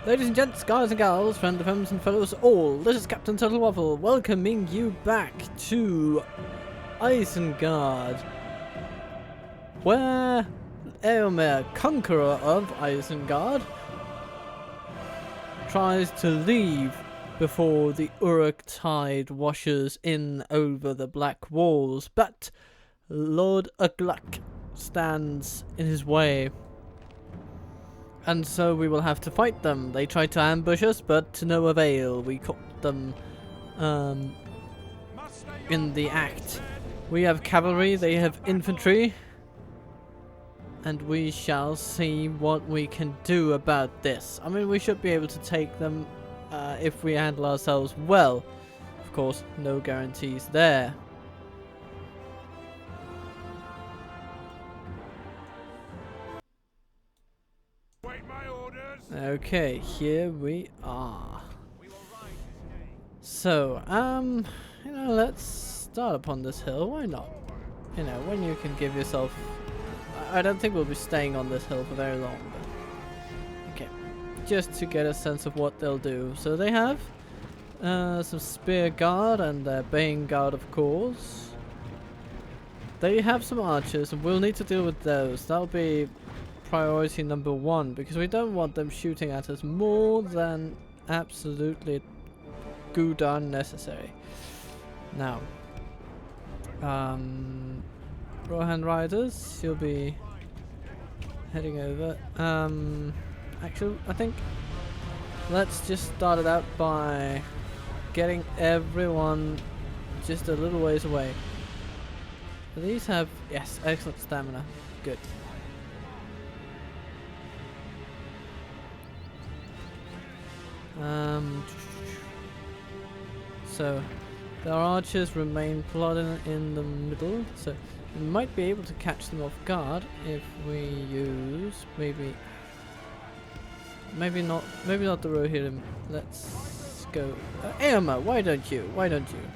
Ladies and gents, guys and gals, friends and fellows all, this is Captain Turtle Waffle, welcoming you back to Isengard, where Eomer, conqueror of Isengard, tries to leave before the Uruk tide washes in over the black walls, but Lord Ugluk stands in his way. And so we will have to fight them. They tried to ambush us, but to no avail. We caught them in the act. We have cavalry, they have infantry. And we shall see what we can do about this. I mean, we should be able to take them if we handle ourselves well. Of course, no guarantees there. Okay, here we are. So, you know, let's start upon this hill. Why not? You know, when you can give yourself... I don't think we'll be staying on this hill for very long, but... Okay, just to get a sense of what they'll do. So they have some spear guard and their bane guard, of course. They have some archers, and we'll need to deal with those. That'll be priority number one, because we don't want them shooting at us more than absolutely good darn necessary. Now, Rohan riders, you'll be heading over. Actually, I think let's just start it out by getting everyone just a little ways away. These have, yes, excellent stamina. Good. So their archers remain plotting in the middle, so we might be able to catch them off guard if we use maybe not the Rohirrim. Let's go. Eomer, why don't you?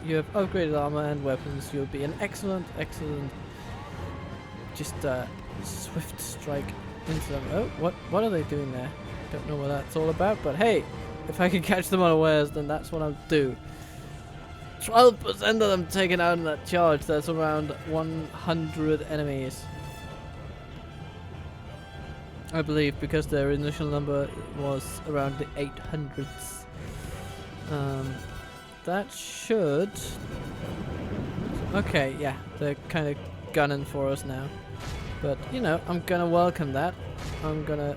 You have upgraded armor and weapons. You'll be an excellent just swift strike into them. Oh, what are they doing there? Don't know what that's all about, but hey, if I can catch them unawares, then that's what I'll do. 12% of them taken out in that charge. That's around 100 enemies, I believe, because their initial number was around the 800s. That should... Okay, yeah, they're kind of gunning for us now. But, you know, I'm gonna welcome that. I'm gonna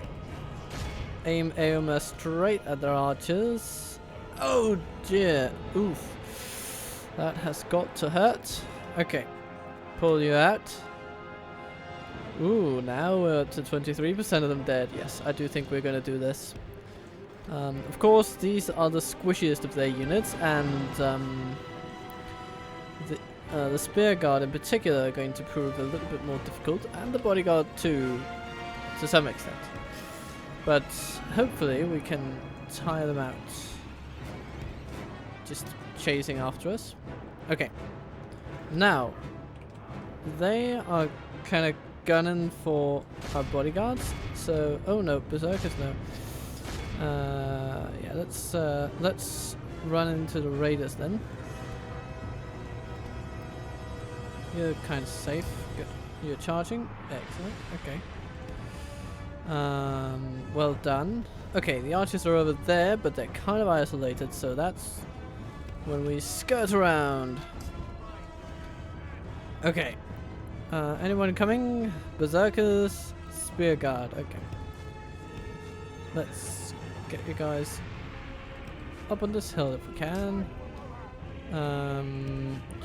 aim Eomer straight at their archers. Oh dear, oof. That has got to hurt. Okay, pull you out. Ooh, now we're up to 23% of them dead. Yes, I do think we're going to do this. Of course, these are the squishiest of their units, and the spear guard in particular are going to prove a little bit more difficult, and the bodyguard too, to some extent. But hopefully we can tire them out. Just chasing after us. Okay. Now, they are kind of gunning for our bodyguards. So, oh no, berserkers no. Yeah, let's run into the raiders then. You're kind of safe. Good. You're charging. Excellent. Okay. Well done. Okay, the archers are over there, but they're kind of isolated, so that's when we skirt around. Okay. Anyone coming? Berserkers, spear guard. Okay. Let's get you guys up on this hill if we can.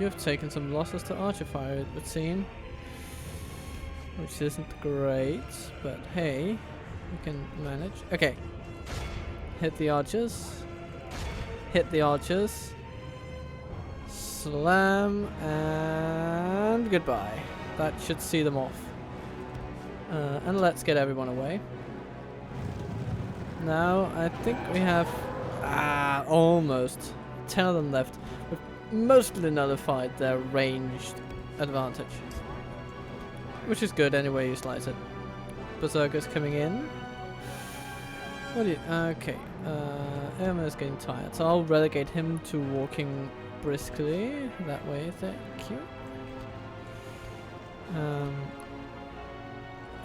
You've taken some losses to archer fire, it would seem, which isn't great, but hey, we can manage. Okay. Hit the archers. Hit the archers. Slam and goodbye. That should see them off. And let's get everyone away. Now I think we have almost 10 of them left. We've mostly nullified their ranged advantage, which is good anyway you slice it. Berserkers coming in. What do you... okay. Emma is getting tired, so I'll relegate him to walking briskly. That way, thank you.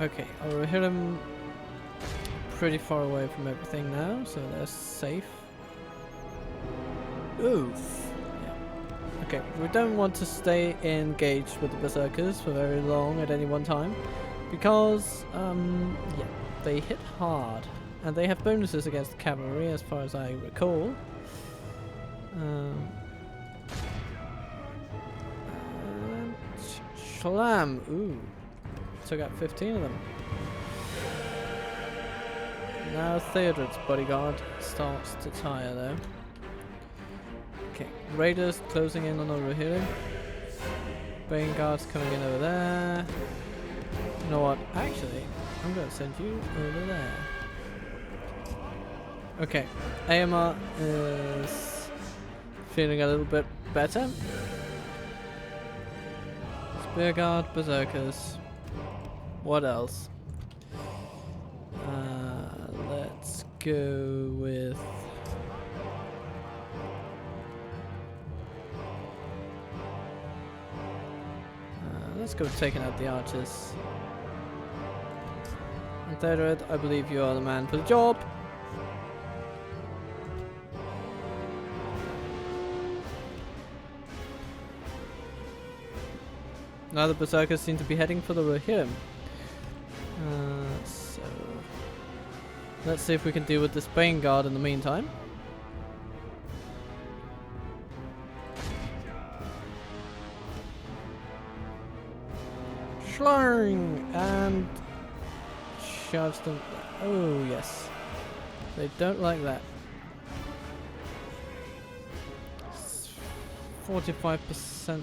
Okay, I'll hit him pretty far away from everything now, so they're safe. Oof. Yeah. Okay, we don't want to stay engaged with the berserkers for very long at any one time, because yeah, they hit hard, and they have bonuses against cavalry, as far as I recall. And Shlam. Ooh, took out 15 of them. Now Theodred's bodyguard starts to tire though. Okay, raiders closing in on Rohan. Bane guards coming in over there. You know what? Actually, I'm going to send you over there. Okay, AMR is feeling a little bit better. Spearguard, berserkers. What else? Let's go with... let's go with taking out the archers. And Theodred, I believe you are the man for the job. Now the berserkers seem to be heading for the Rohirrim. So let's see if we can deal with this Bane guard in the meantime. Schlarring and charge them. Oh yes, they don't like that. 45%.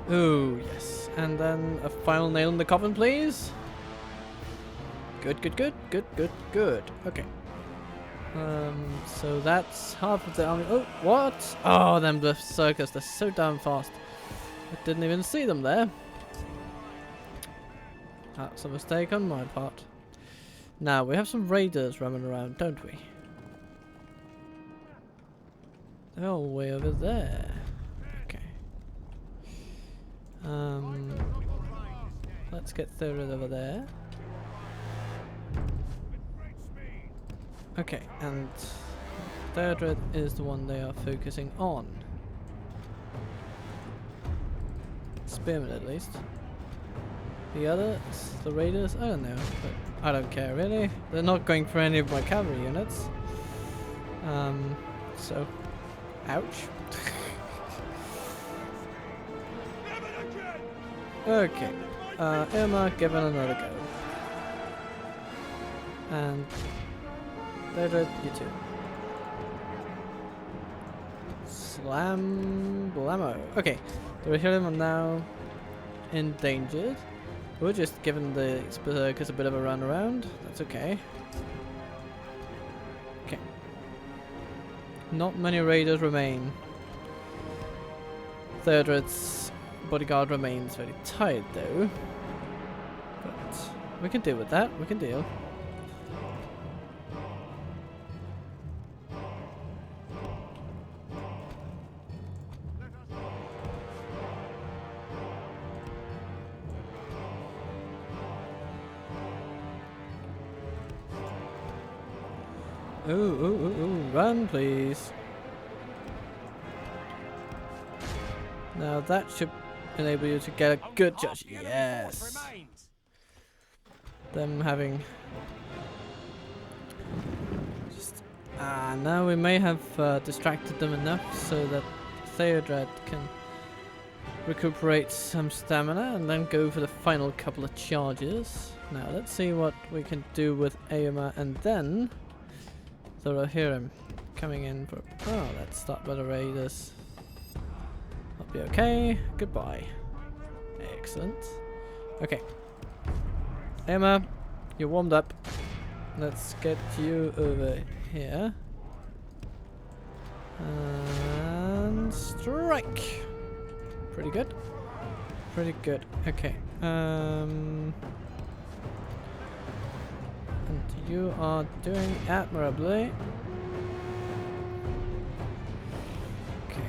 Oh, yes. And then a final nail in the coffin, please. Good, good, good, good, good, good. Okay. So that's half of the army. Oh, what? Oh, them berserkers, they're so damn fast. I didn't even see them there. That's a mistake on my part. Now, we have some raiders running around, don't we? They're all way over there. Let's get Theodred over there. Okay, and Theodred is the one they are focusing on. Spearmen at least. The others, the raiders, I don't know, but I don't care really. They're not going for any of my cavalry units. So, ouch. Okay, Irma, give it another go. And Theodred, you too. Slam blammo. Okay, the Rohirrim are now endangered. We're just giving the berserkers a bit of a run around. That's okay. Okay. Not many raiders remain. Theodred's bodyguard remains very tired though, but we can deal with that. We can deal. Ooh, run please. Now that should enable you to get a good judge. Yes. Them having just now we may have distracted them enough so that Theodred can recuperate some stamina and then go for the final couple of charges. Now let's see what we can do with Aoma and then the Rohirrim coming in for... oh, let's start by the raiders. That'll be okay. Goodbye. Excellent. Okay. Emma, you're warmed up. Let's get you over here. And strike. Pretty good. pretty good. Okay. And you are doing admirably. Okay.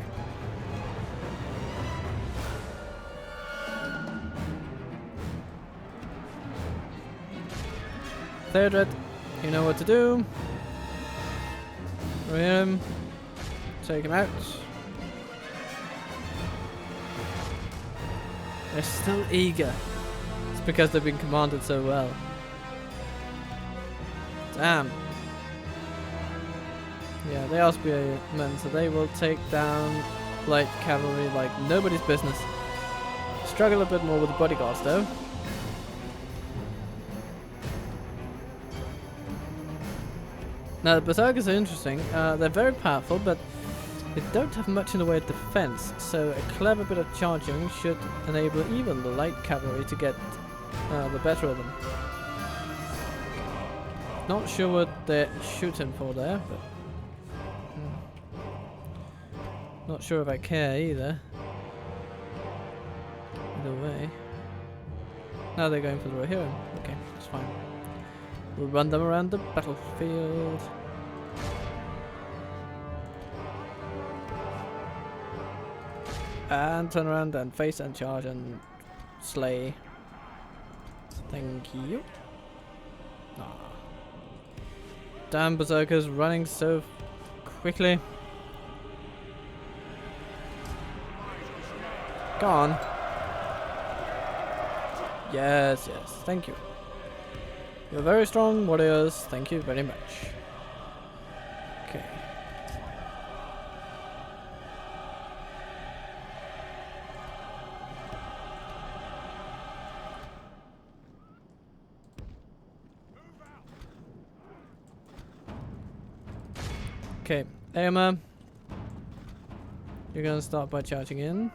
Theodred, you know what to do. We're him. Take him out. They're still eager. It's because they've been commanded so well. Damn. Yeah, they are spearmen, so they will take down light cavalry like nobody's business. Struggle a bit more with the bodyguards though. Now the berserkers are interesting. They're very powerful, but they don't have much in the way of defense, so a clever bit of charging should enable even the light cavalry to get the better of them. Not sure what they're shooting for there, but not sure if I care either. Either way. Now they're going for the Rohan. Okay, that's fine. We'll run them around the battlefield. And turn around and face and charge and slay. Thank you. Ah. Damn berserkers running so quickly. Go on. Yes, yes. Thank you. You're very strong warriors. Thank you very much. Okay. Okay, Emma, you're gonna start by charging in.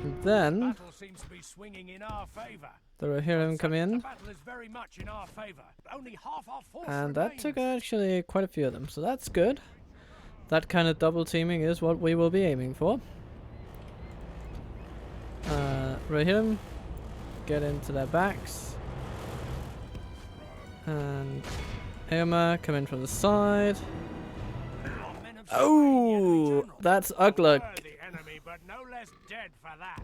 And then battle seems to be swinging in our favor. the Rohirrim come in. The battle is very much in our favor. Only half our force And that remains. took actually quite a few of them, so that's good. That kind of double teaming is what we will be aiming for. Rohirrim, get into their backs. And Emma, come in from the side. Oh, that's Ugluk. Enemy, but no less dead for that.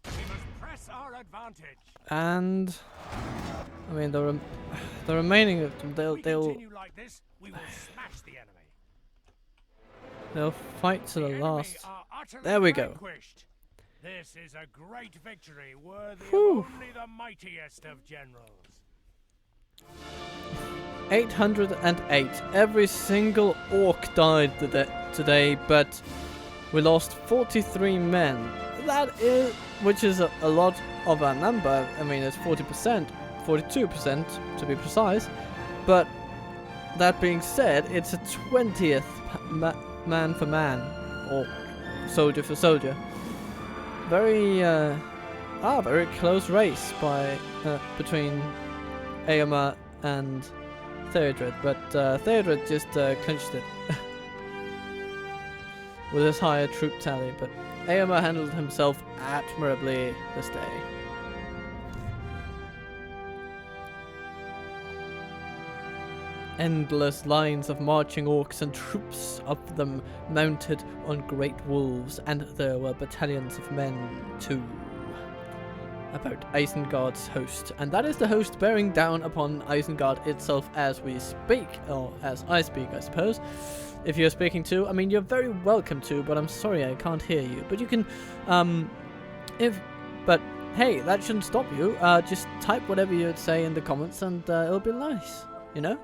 We must press our advantage. And I mean the remaining of them, they'll Like this, we will smash the enemy. they'll fight to the last. Utterly There we go. vanquished. This is a great victory, worthy Whew. of only the mightiest of generals. 808. Every single orc died today, but we lost 43 men. That is, which is a lot of a number. I mean, it's 40%, 42% to be precise. But that being said, it's a 20th man for man, or soldier for soldier. Very, very close race by between Eomer and Theodred, but Theodred just clinched it with his higher troop tally, but Eomer handled himself admirably this day. Endless lines of marching orcs and troops of them mounted on great wolves, and there were battalions of men too. About Isengard's host, and that is the host bearing down upon Isengard itself as we speak, or as I speak, I suppose. If you're speaking to, I mean, you're very welcome to, but I'm sorry I can't hear you. But you can, but hey, that shouldn't stop you. Just type whatever you'd say in the comments, and it'll be nice, you know?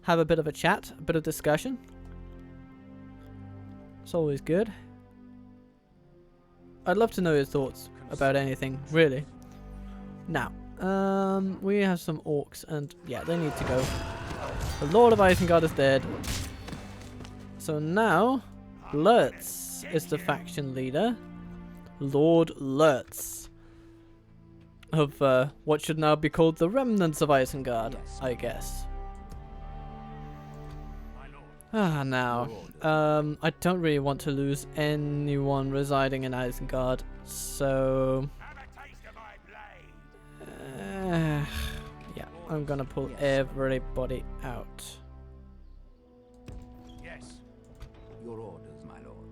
Have a bit of a chat, a bit of discussion. It's always good. I'd love to know your thoughts about anything, really. Now, we have some orcs, and yeah, they need to go. The Lord of Isengard is dead. So now, Lurtz is the faction leader. Lord Lurtz. Of what should now be called the remnants of Isengard, I guess. Now, I don't really want to lose anyone residing in Isengard, so Have a taste of my blade. yeah, I'm gonna pull everybody out. Yes. Your orders, my lord.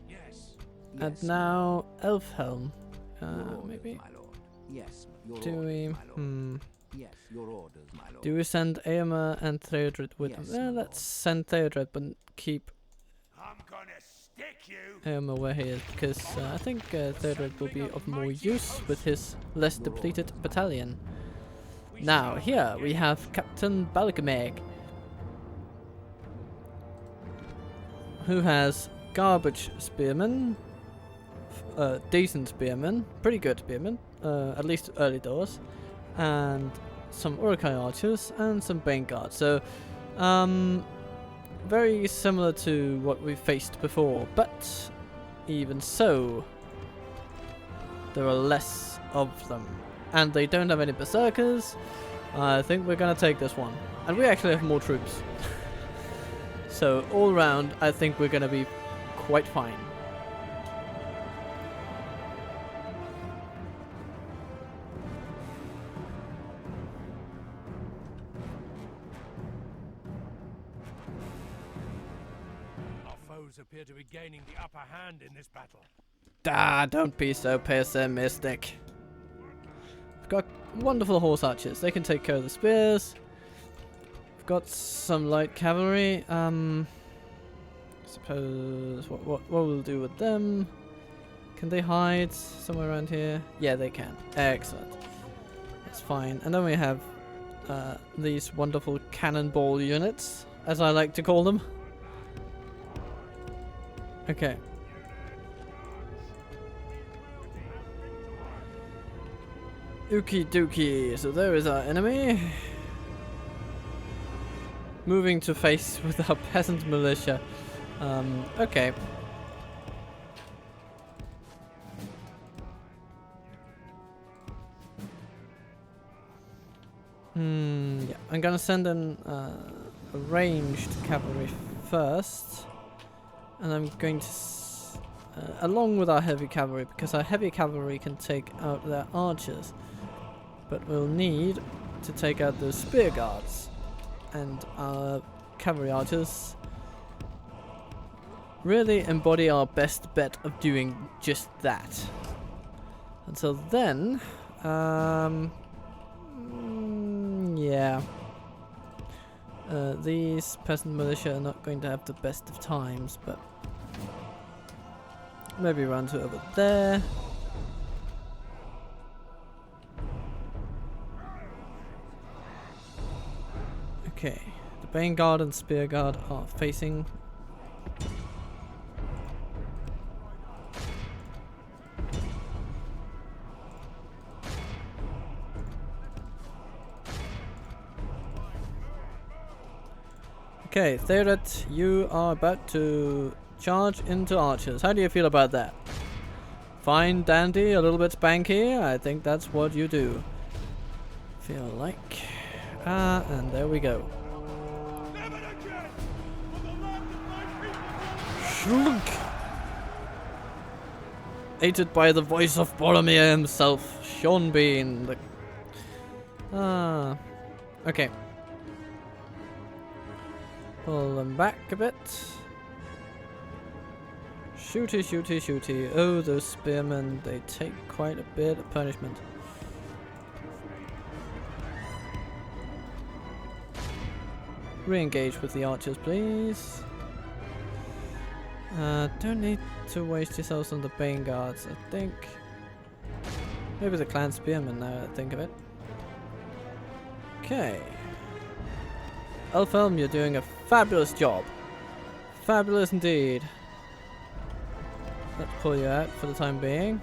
Yes. And now, Elfhelm. Your orders, Maybe. my lord. Yes, your Do orders, we? my lord. Yes, your orders, my lord. Do we send Eomer and Theodred with Yes, them? my Let's send Theodred, but keep I'm gonna stick you. Eomer where he is, because I think Theodred will be of more use with his less depleted battalion. Now, here we have Captain Balgameg, who has garbage spearmen, decent spearmen, pretty good spearmen, at least early doors, and some Urukai archers and some Bane guards. So, very similar to what we faced before, but even so, there are less of them, and they don't have any berserkers. I think we're gonna take this one, and we actually have more troops. So all round, I think we're gonna be quite fine. Our foes appear to be gaining the upper hand in this battle. Don't be so pessimistic. We've got wonderful horse archers. They can take care of the spears. We've got some light cavalry. Suppose what we'll do with them. Can they hide somewhere around here? Yeah, they can. Excellent. That's fine. And then we have these wonderful cannonball units, as I like to call them. Okay. Okie dokie, so there is our enemy. Moving to face with our peasant militia. Okay. Yeah, I'm gonna send in ranged cavalry first. And I'm going to along with our heavy cavalry, because our heavy cavalry can take out their archers, but we'll need to take out those spear guards, and our cavalry archers really embody our best bet of doing just that. Until then, yeah, these peasant militia are not going to have the best of times, but maybe run to over there. Okay, the Bane Guard and Spear Guard are facing. Okay, Theodet, you are about to charge into archers. How do you feel about that? Fine, dandy, a little bit spanky. I think that's what you do. Feel like. And there we go. Shrunk! Aided by the voice of Boromir himself, Sean Bean. Okay. Pull them back a bit. Shooty, shooty, shooty. Oh, those spearmen, they take quite a bit of punishment. Re-engage with the archers, please. Don't need to waste yourselves on the Bane Guards, I think. Maybe the Clan Spearmen, now that I think of it. Okay. Elfhelm, you're doing a fabulous job. Fabulous indeed. Let's pull you out for the time being.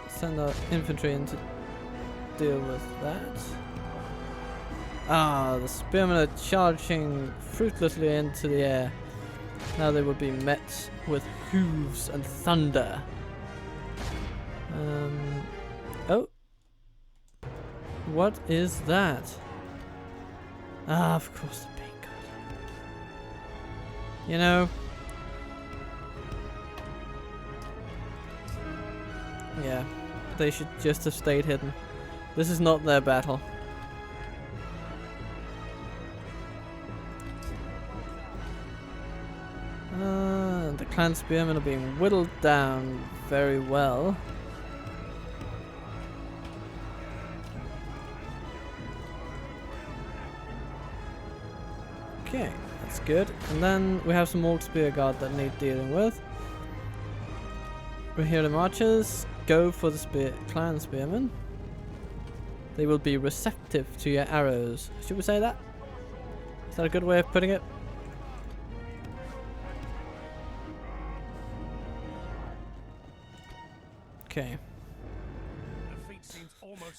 Send our infantry in to deal with that. The spearmen are charging fruitlessly into the air. Now they will be met with hooves and thunder. Oh. What is that? Ah, of course the pain god. You know. Yeah, they should just have stayed hidden. This is not their battle. The clan spearmen are being whittled down very well. Okay, that's good. And then we have some Orc spear guard that need dealing with. Rohan archers, go for the clan spearmen. They will be receptive to your arrows. Should we say that? Is that a good way of putting it? Okay.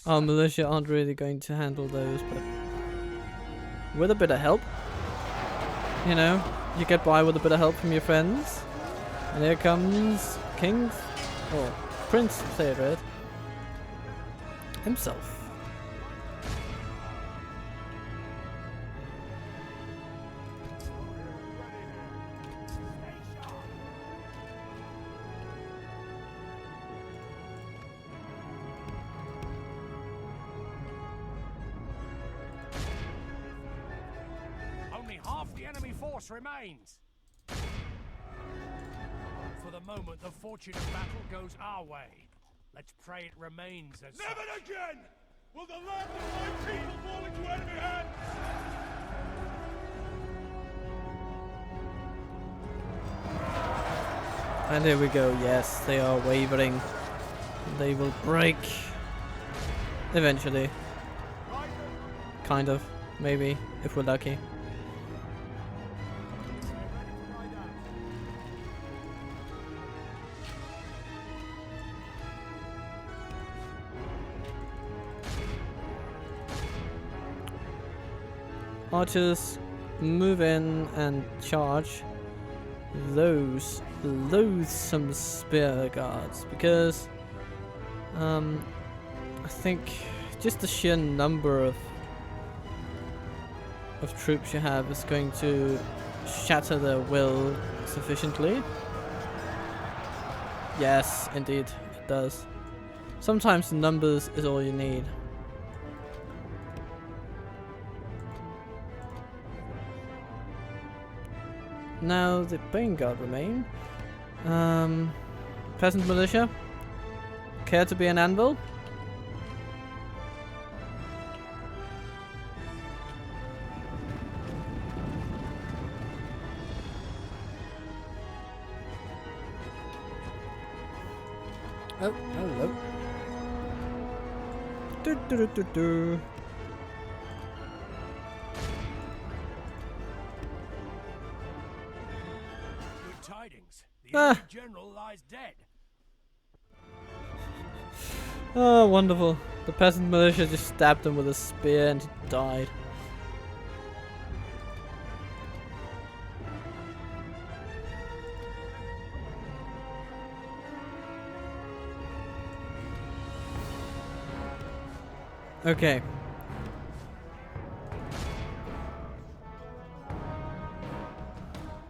Our militia aren't really going to handle those, but with a bit of help, you know, you get by with a bit of help from your friends. And here comes King, or Prince Theodred himself. Half the enemy force remains. For the moment, the fortune of battle goes our way. Let's pray it remains as Never again will the land of my people fall into enemy hands! And here we go. Yes, they are wavering. They will break. Eventually. Kind of. Maybe. If we're lucky. Archers, move in and charge those loathsome spear guards, because I think just the sheer number of troops you have is going to shatter their will sufficiently. Yes, indeed, it does. Sometimes numbers is all you need. Now the Bane Guard remain. Peasant militia. Care to be an anvil? Oh, hello. Do do do do do. tidings. The enemy general lies dead. Oh, wonderful. The peasant militia just stabbed him with a spear and he died. Okay.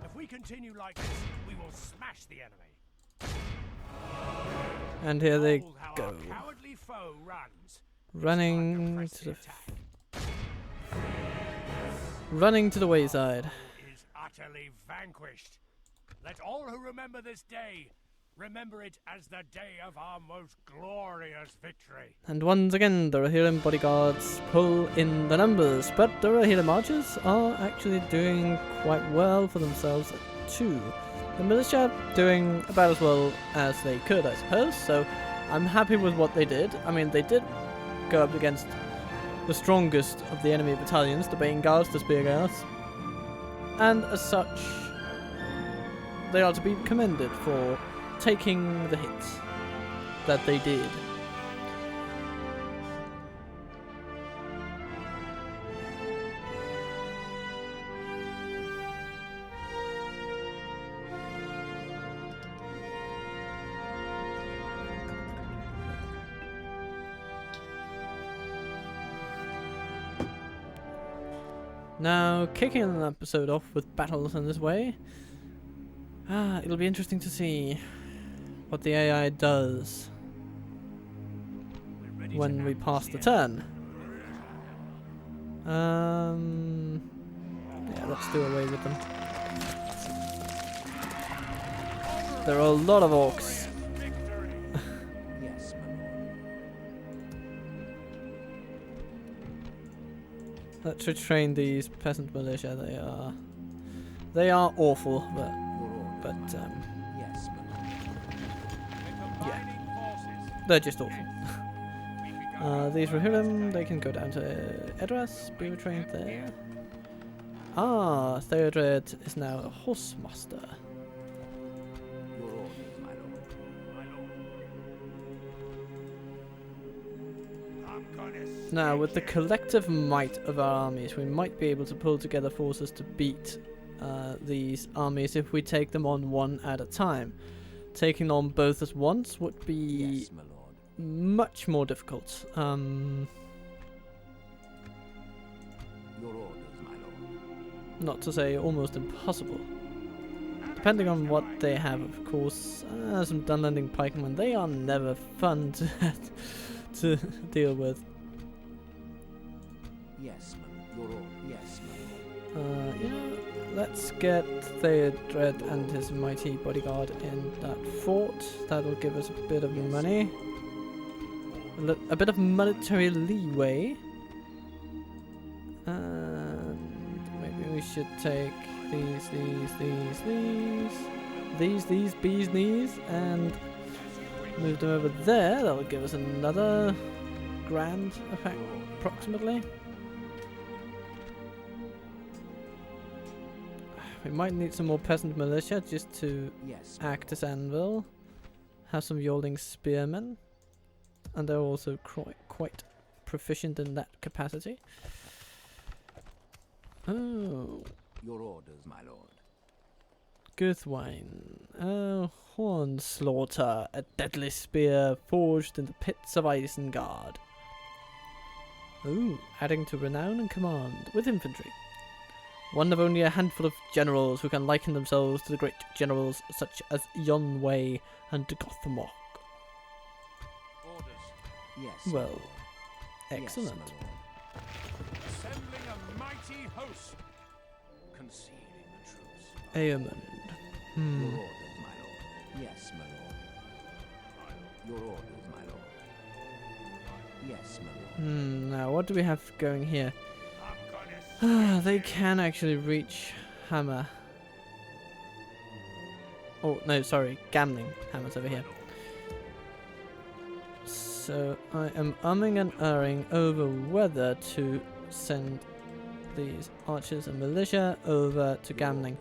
If we continue like this, we will smash the enemy. And here they Behold how go. our cowardly foe runs. Running Press to the the attack. running to the wayside. Is utterly vanquished. Let all who remember this day remember it as the day of our most glorious victory. And once again, the Rohirrim bodyguards pull in the numbers, but the Rohirrim archers are actually doing quite well for themselves too. The militia doing about as well as they could, I suppose, so I'm happy with what they did. I mean, they did go up against the strongest of the enemy battalions, the Bane Guards, the Spear Guards, and as such, they are to be commended for taking the hits that they did. Now, kicking an episode off with battles in this way, it'll be interesting to see what the AI does when we pass the turn. Yeah, let's do away with them. There are a lot of orcs. Yes, my lord. Let's retrain these peasant militia. They are awful, Your order. but Yes, my lord. yeah, they're just awful. These Rohirrim, they can go down to Edras, be retrained there. Ah, Theodred is now a horse master. Your orders, my lord. I'm gonna Now, with the collective might of our armies, we might be able to pull together forces to beat these armies if we take them on one at a time. Taking on both at once would be Yes, my lord. much more difficult. Your orders, my lord. Not to say almost impossible. Depending on what they have, of course. Some Dunlanding pikemen, they are never fun to deal with. Yes, my lord. Your order. Yes, my lord. You know, let's get Theodred and his mighty bodyguard in that fort. That'll give us a bit of money. A bit of military leeway. And maybe we should take these, bees, knees, and move them over there. That'll give us another grand effect, approximately. We might need some more peasant militia just to Yes, my act as anvil. Have some Yolding spearmen. And they're also quite proficient in that capacity. Oh, lord. Your orders, my lord. Guthwine. Oh, Horn Slaughter. A deadly spear forged in the pits of Isengard. Ooh, adding to renown and command with infantry. One of only a handful of generals who can liken themselves to the great generals such as Yonway and Gothmog. orders. Yes, my Well, lord. excellent. Yes, my lord. Assembling a mighty host. Concealing the troops. Aemond. Your orders, my lord. Yes, my lord. Your orders, my lord. Yes, my lord. Now what do we have going here? I'm gonna They can actually reach Hammer. Oh, no, sorry. Gamling. Hammer's over here. So I am umming and erring over whether to send these archers and militia over to Gamling.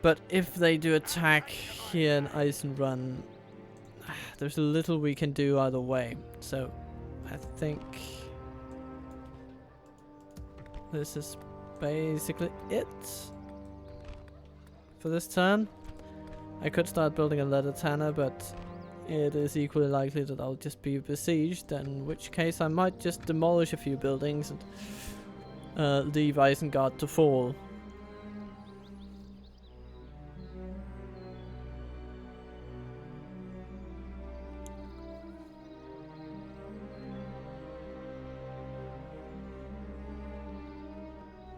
But if they do attack here in Eisenrun, there's little we can do either way. So I think this is basically it for this turn. I could start building a leather tanner, but it is equally likely that I'll just be besieged, in which case I might just demolish a few buildings and leave Isengard to fall.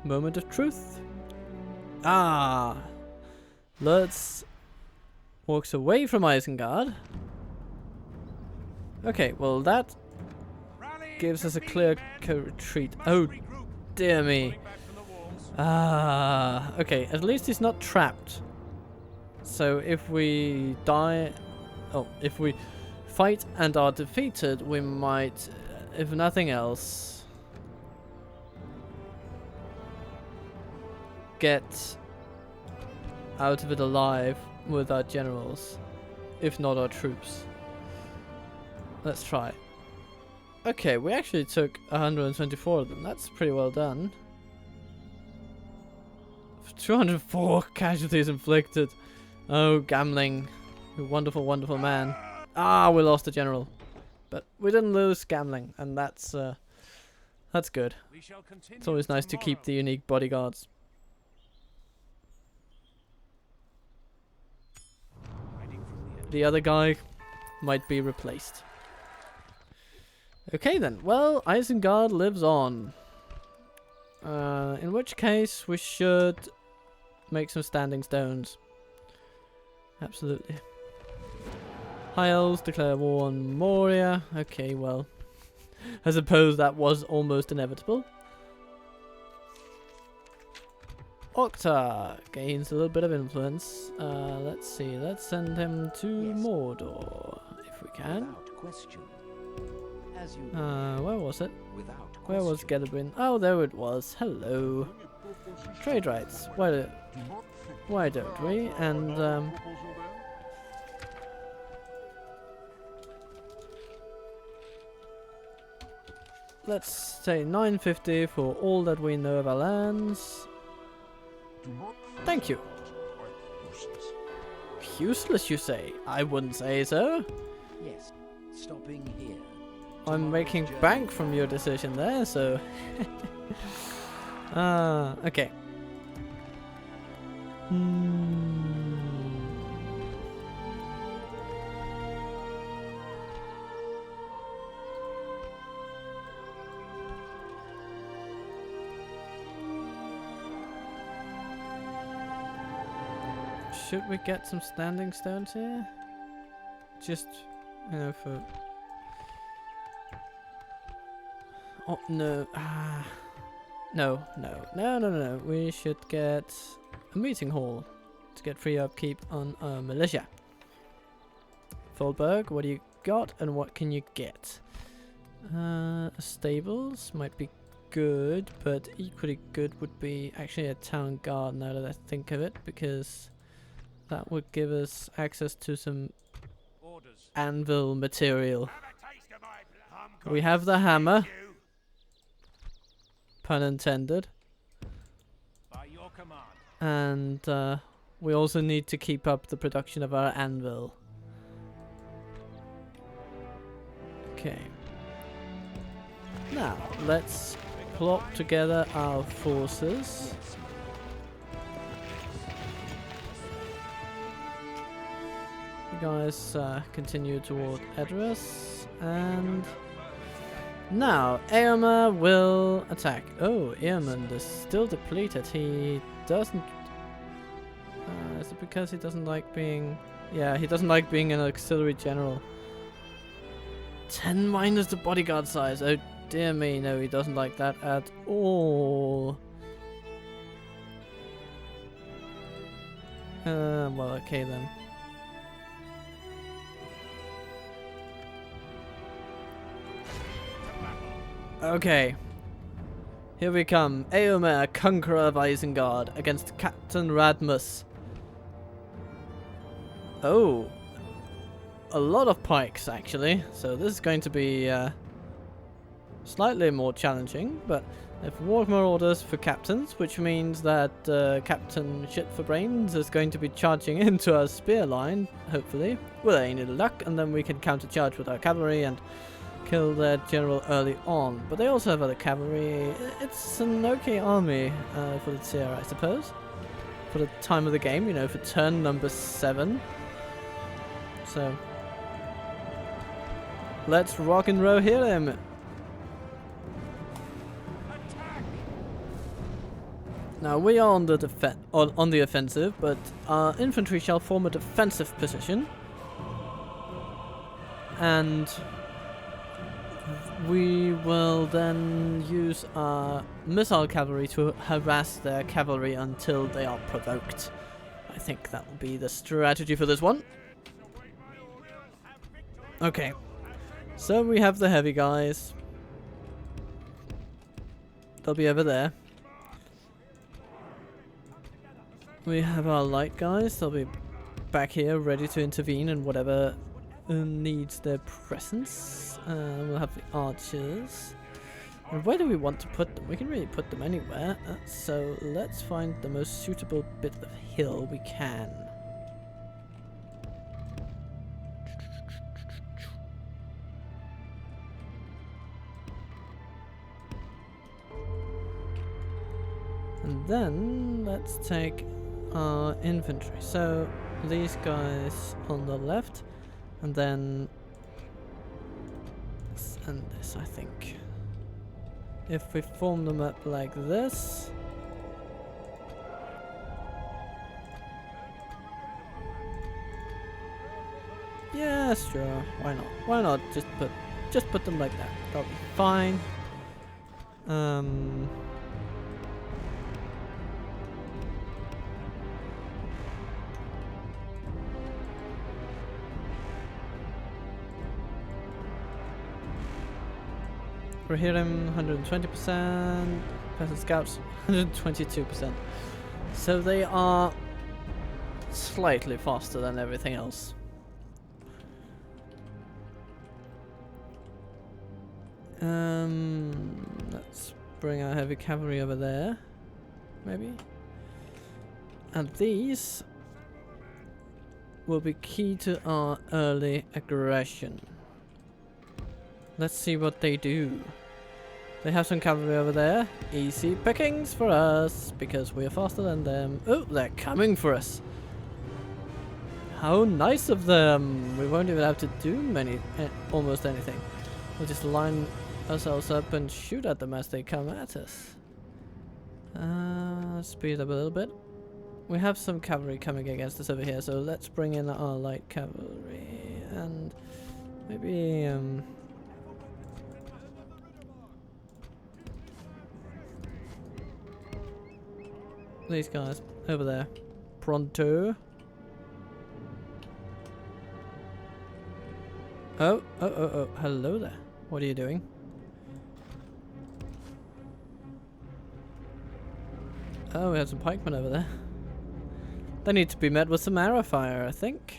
Moment of truth. Let's walk away from Isengard. Okay, well that gives us a clear retreat. Oh dear me. Okay, at least he's not trapped. So if we die, if we fight and are defeated, we might, if nothing else, get out of it alive with our generals, if not our troops. Let's try. Okay, we actually took 124 of them. That's pretty well done. 204 casualties inflicted. Oh, Gamling. You wonderful, wonderful man. We lost the general. But we didn't lose Gamling, and that's That's good. We shall continue It's always nice to keep the tomorrow. unique bodyguards. Hiding from the enemy. The other guy might be replaced. Okay then. Well, Isengard lives on. In which case we should make some standing stones. Absolutely. High Elves declare war on Moria. Okay, well, I suppose that was almost inevitable. Octa gains a little bit of influence. Let's see. Let's send him to Yes. Mordor if we can. Without question. As you Where was it? without Where was question. Gedabrin? Oh, there it was. Hello. Trade rights. Why don't we? And let's say 950 for all that we know of our lands. Thank you. Useless, you say? I wouldn't say so. Yes. Stopping here. I'm making bank from your decision there, so. Okay. Should we get some standing stones here? Just, you know, for... Oh, no. No. We should get a meeting hall to get free upkeep on our militia. Foldberg, what do you got and what can you get? Stables might be good, but equally good would be actually a town guard now that I think of it, because that would give us access to some Orders. anvil material. Have a taste of my blood. I'm We gonna have the hammer, save you pun intended, by your command. and we also need to keep up the production of our anvil. Okay. Now, let's plot together our forces. You guys continue toward Edras, and now Eomer will attack. Oh, Eamon is still depleted. He doesn't. Is it because he doesn't like being? Yeah, he doesn't like being an auxiliary general. 10 minus the bodyguard size. Oh dear me, no, he doesn't like that at all. Well, okay then. Okay. Here we come. Eomer, conqueror of Isengard, against Captain Radmus. Oh. A lot of pikes, actually. So this is going to be slightly more challenging, but if Warhammer orders for captains, which means that Captain Shit for Brains is going to be charging into our spear line, hopefully, with any luck, and then we can counter-charge with our cavalry and kill their general early on. But they also have other cavalry. It's an okay army for the tier, I suppose. For the time of the game, you know, for turn number 7. So let's rock and roll here then. Now we are on the offensive, but our infantry shall form a defensive position, and we will then use our missile cavalry to harass their cavalry until they are provoked. I think that will be the strategy for this one. Okay, so we have the heavy guys. They'll be over there. We have our light guys. They'll be back here ready to intervene in whatever needs their presence. We'll have the archers. And where do we want to put them? We can really put them anywhere. So let's find the most suitable bit of hill we can. And then let's take our infantry. So these guys on the left, and then this and this, I think. If we form them up like this. Yeah, sure. Why not? Why not just put them like that? That'll be fine. We're hitting 120%. Peasant scouts 122%. So they are slightly faster than everything else. Let's bring our heavy cavalry over there, maybe. And these will be key to our early aggression. Let's see what they do. They have some cavalry over there. Easy pickings for us, because we are faster than them. Oh, they're coming for us. How nice of them. We won't even have to do almost anything. We'll just line ourselves up and shoot at them as they come at us. Speed up a little bit. We have some cavalry coming against us over here, so let's bring in our light cavalry and maybe these guys over there. Pronto. Oh, hello there. What are you doing? Oh, we have some pikemen over there. They need to be met with some arrow fire, I think.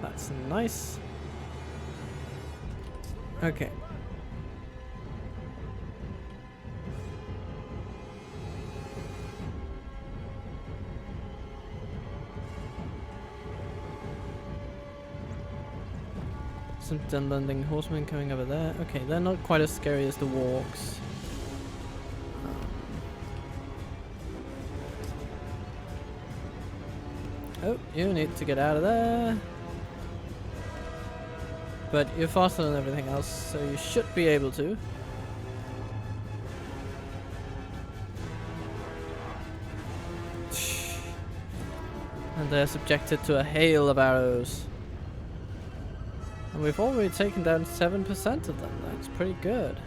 That's nice. Okay. Some Dunlending horsemen coming over there. Okay, they're not quite as scary as the Orcs. Oh, you need to get out of there. But you're faster than everything else, so you should be able to. And they're subjected to a hail of arrows. And we've already taken down 7% of them. That's pretty good.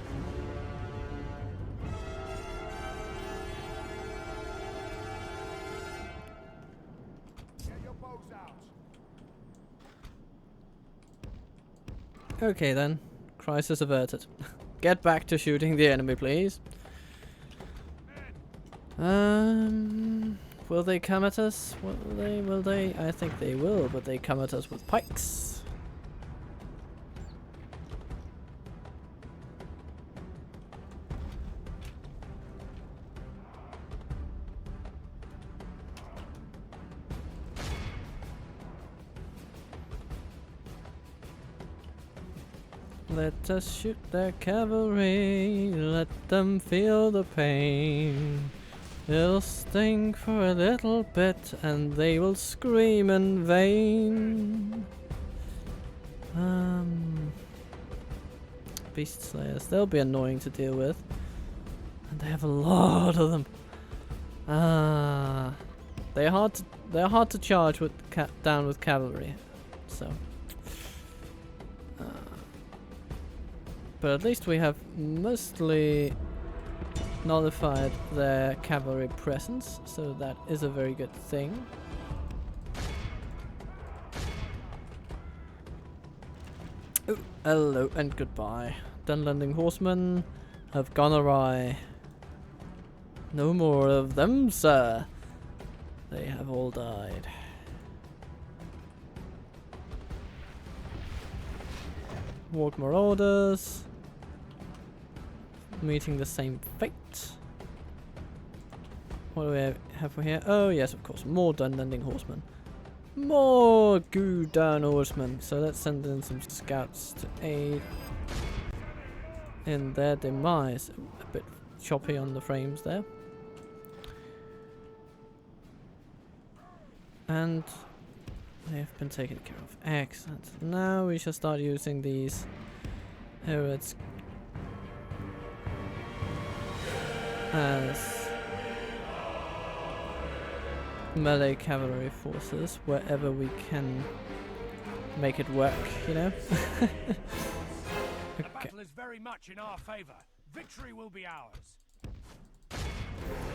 Okay then. Crisis averted. Get back to shooting the enemy, please. Will they come at us? Will they? I think they will, but they come at us with pikes. Let us shoot their cavalry, let them feel the pain. It'll sting for a little bit and they will scream in vain. Beast Slayers, they'll be annoying to deal with. And they have a lot of them. They're hard to charge with down with cavalry. So but at least we have mostly nullified their cavalry presence, so that is a very good thing. Oh, hello and goodbye. Dunlending horsemen have gone awry. No more of them, sir. They have all died. Warg Marauders. Meeting the same fate. What do we have for here? Oh yes, of course, more Dunlending horsemen. More goo down horsemen. So let's send in some scouts to aid. in their demise. A bit choppy on the frames there. And they have been taken care of. Excellent. Now we shall start using these Herods as melee cavalry forces wherever we can make it work, you know? The Okay. battle is very much in our favor. Victory will be ours.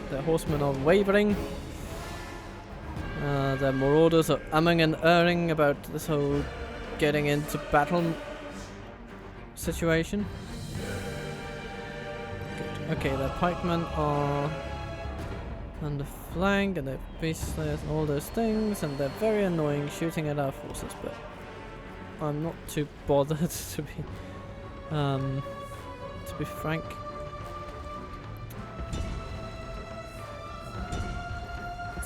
The horsemen are wavering. The marauders are umming and erring about this whole getting into battle situation. Good. Okay, the pikemen are on the flank and the beast slayers and all those things, and they're very annoying shooting at our forces, but I'm not too bothered to be frank.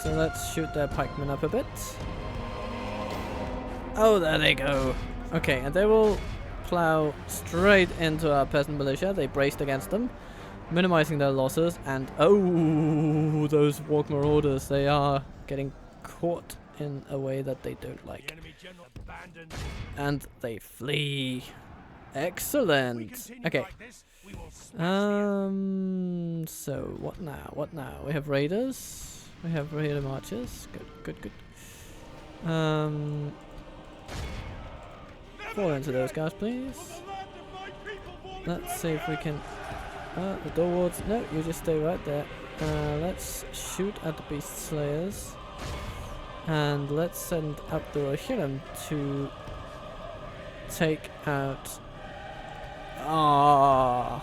So let's shoot their pikemen up a bit. Oh, there they go. Okay, and they will plow straight into our peasant militia. They braced against them, minimizing their losses. And oh, those walk marauders, they are getting caught in a way that they don't The like. enemy general abandoned. And they flee. If we Excellent. continue Okay. like this, we will smash the enemy. So what now? What now? We have raiders. We have raider marchers. Good. Fall into those guys, please. For the land of my people falling Let's to see if enemy we can. The door wards. No, you just stay right there. Let's shoot at the beast slayers, and let's send out the Rohirrim to take out. Ah,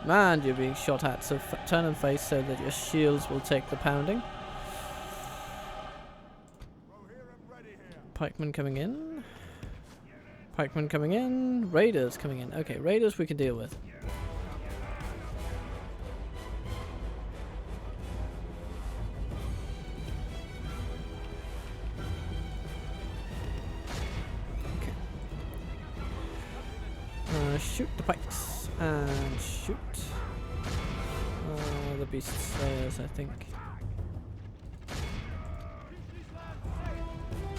man, you're being shot at. So turn and face so that your shields will take the pounding. Rohirrim ready here. Pikemen coming in. Pikemen coming in. Raiders coming in. Okay, raiders we can deal with. Okay. Shoot the pikes. And shoot the beast slayers, I think.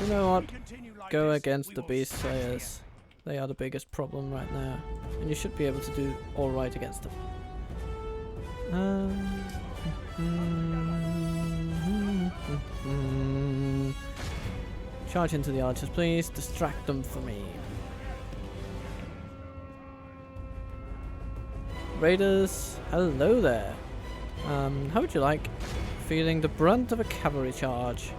You know what? If we continue like Go this, against we the will beast smash the slayers. They are the biggest problem right now, and you should be able to do all right against them. Charge into the archers, please. Distract them for me. Raiders, hello there. How would you like feeling the brunt of a cavalry charge?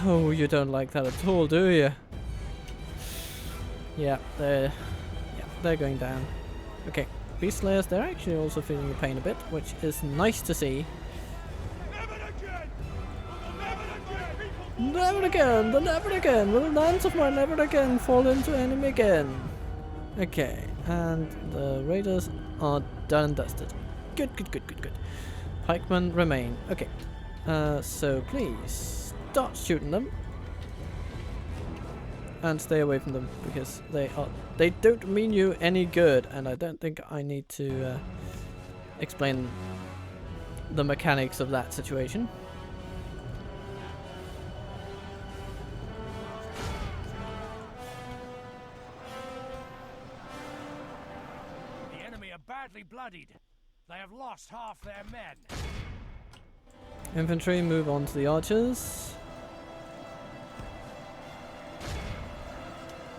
Oh, you don't like that at all, do you? Yeah, they're going down. Okay, beast slayers, they're actually also feeling the pain a bit, which is nice to see. Never again! For the never again! People Never again, the never again. Will the lands of my never again fall into enemy again? Okay, and the raiders are done and dusted. Good. Pikemen remain. Okay, so please start shooting them and stay away from them because they don't mean you any good, and I don't think I need to explain the mechanics of that situation. The enemy are badly bloodied. They have lost half their men. Infantry, move on to the archers.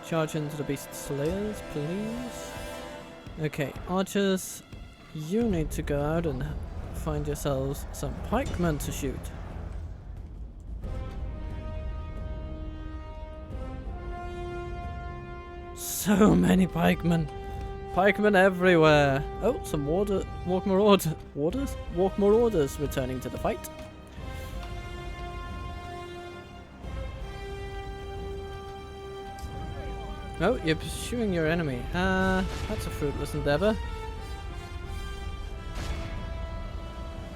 Charge into the beast slayers, please. Okay, archers, you need to go out and find yourselves some pikemen to shoot. So many pikemen. Pikemen everywhere. Oh, some walk marauders returning to the fight. Oh, you're pursuing your enemy. That's a fruitless endeavor.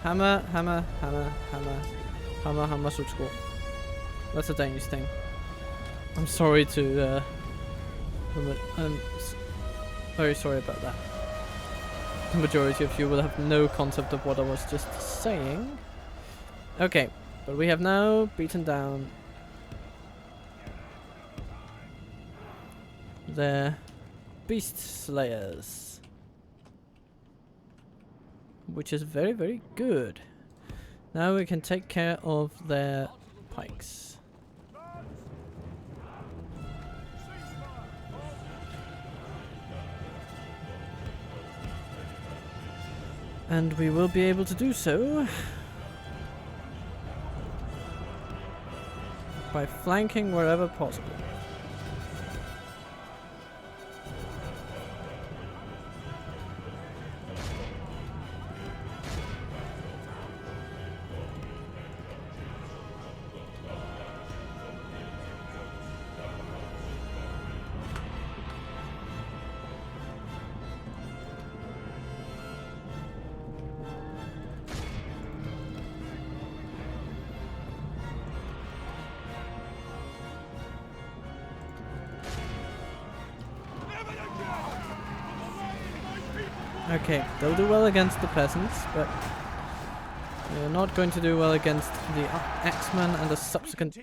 Hammer, hammer, hammer, hammer. Hammer, hammer, switch score. That's a Danish thing. I'm sorry to I'm very sorry about that. The majority of you will have no concept of what I was just saying. Okay, but we have now beaten down the beast slayers, which is very, very good. Now we can take care of their pikes. And we will be able to do so by flanking wherever possible. Okay, they'll do well against the peasants, but they're not going to do well against the axemen and the subsequent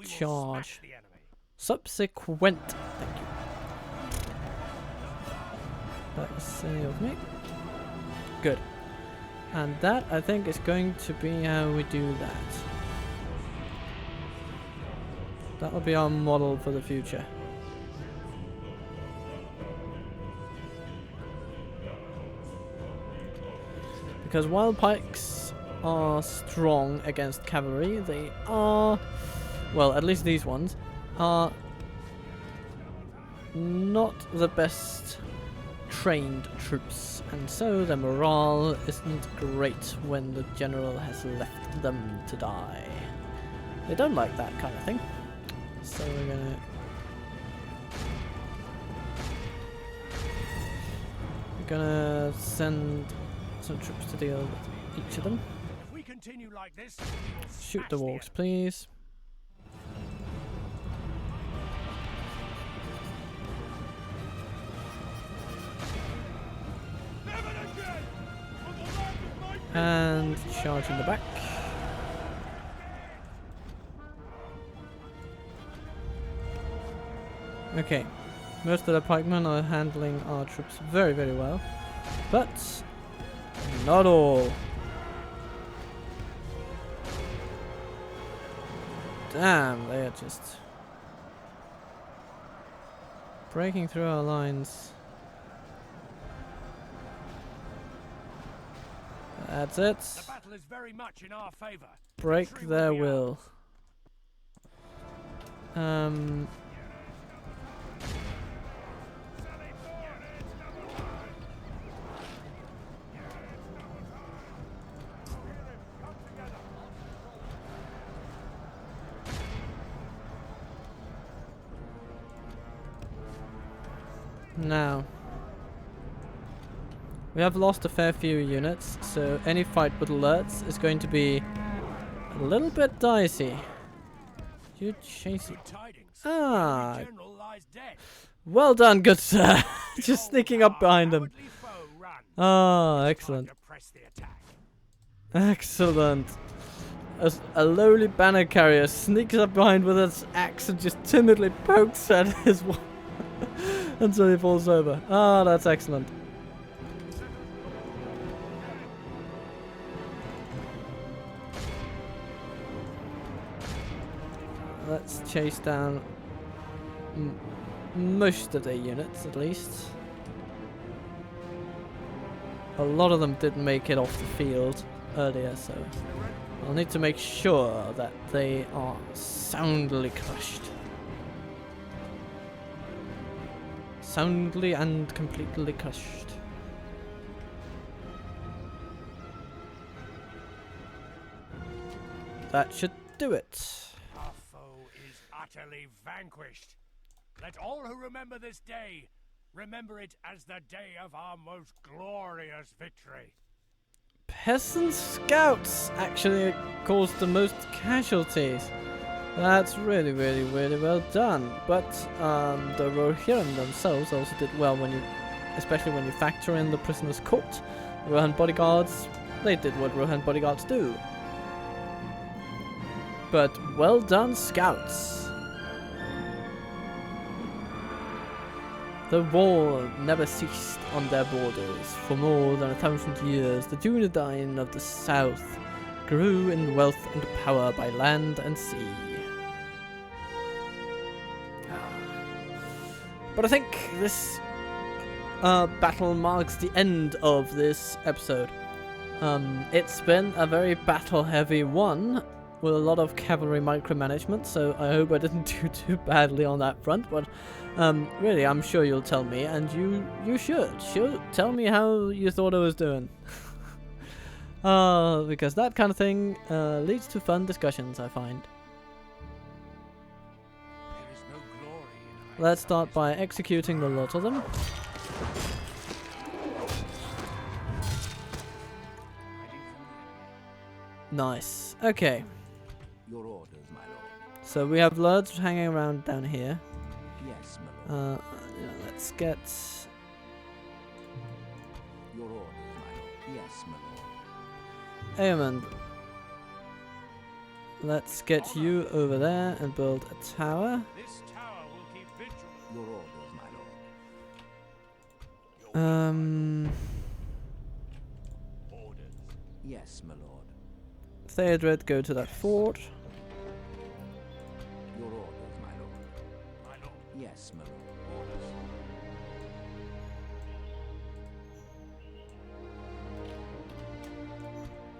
charge. Subsequent. Thank you. That is of me. Good. And that, I think, is going to be how we do that. That will be our model for the future. Because while pikes are strong against cavalry, they are, well, at least these ones, are not the best trained troops, and so their morale isn't great when the general has left them to die. They don't like that kind of thing. So we're gonna send some troops to deal with each of them. If we continue like this, shoot the Orcs, please. And charge in the back. Okay, most of the pikemen are handling our troops very, very well, but not all. Damn, they are just breaking through our lines. That's it. The battle is very much in our favor. Break their will. Now, we have lost a fair few units, so any fight with alerts is going to be a little bit dicey. You chasing? Ah, well done, good sir. Just sneaking up behind him. Ah, excellent. Excellent. A lowly banner carrier sneaks up behind with its axe and just timidly pokes at his one until he falls over. Ah, that's excellent. Let's chase down most of their units, at least. A lot of them didn't make it off the field earlier, so I'll need to make sure that they are soundly crushed. Soundly and completely crushed. That should do it. Our foe is utterly vanquished. Let all who remember this day remember it as the day of our most glorious victory. Peasant scouts actually caused the most casualties. That's really, really, really well done. But the Rohan themselves also did well when you, especially when you factor in the prisoner's court. Rohan bodyguards, they did what Rohan bodyguards do. But well done, scouts. The war never ceased on their borders. For more than 1,000 years, the Dunedain of the south grew in wealth and power by land and sea. But I think this battle marks the end of this episode. It's been a very battle-heavy one, with a lot of cavalry micromanagement, so I hope I didn't do too badly on that front, but really, I'm sure you'll tell me, and you should. Tell me how you thought I was doing. Because that kind of thing leads to fun discussions, I find. There is no glory in Let's start by executing the lot of them. Nice. Okay. Your orders, my lord. So we have lords hanging around down here. Yes, my lord. Let's get... Your orders, my lord. Yes, my lord. Aemond. Let's get you over there and build a tower. This tower will keep vigilant. Your orders, my lord. Orders. Yes, my lord. Theodred, go to that fort. Your orders, my lord. My lord. Yes, my lord. Orders.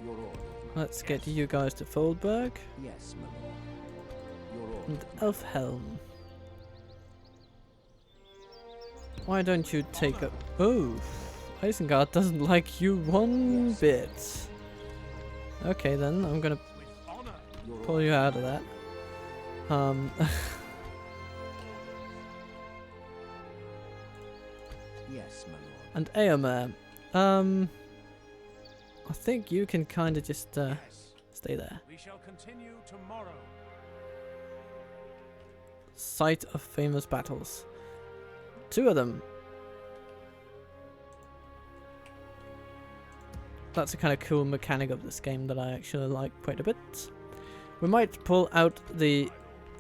Your orders. Let's get you guys to Foldberg Yes, my lord. Your and orders. Elfhelm. Why don't you take a... Oh, Isengard doesn't like you one Yes. bit. Okay then, I'm gonna With honor. Your pull you out of that. Yes, my lord. And Eomer, I think you can kind of just Yes. stay there. We shall continue tomorrow. Site of famous battles. 2 of them. That's a kind of cool mechanic of this game that I actually like quite a bit. We might pull out the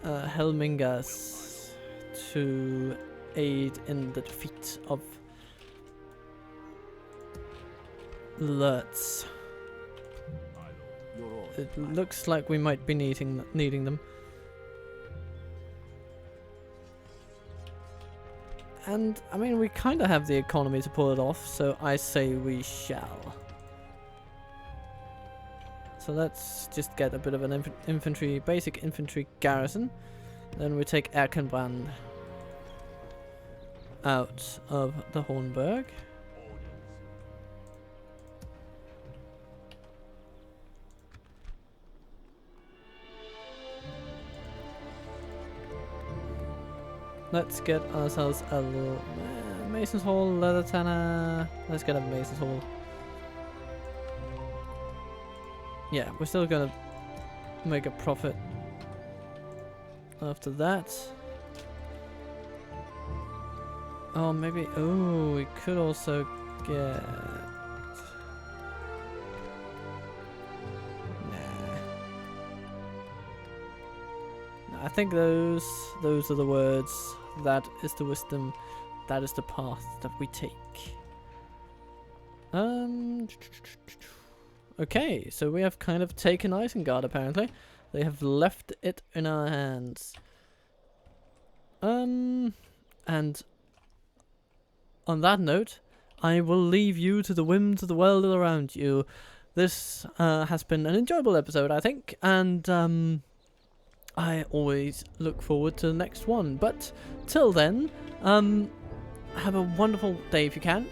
Helmingers to aid in the defeat of Lurtz. Your orders. It looks like we might be needing them. And, I mean, we kind of have the economy to pull it off, so I say we shall. So let's just get a bit of an basic infantry garrison. Then we take Erkenbrand out of the Hornburg. Let's get ourselves a little Mason's Hall, Leather Tanner. Let's get a Mason's Hall. Yeah, we're still gonna make a profit after that. Oh, maybe. Oh, we could also get. I think those are the words. That is the wisdom. That is the path that we take. Okay, so we have kind of taken Isengard apparently. They have left it in our hands. And on that note, I will leave you to the whims of the world around you. This has been an enjoyable episode, I think, and I always look forward to the next one. But till then, have a wonderful day if you can.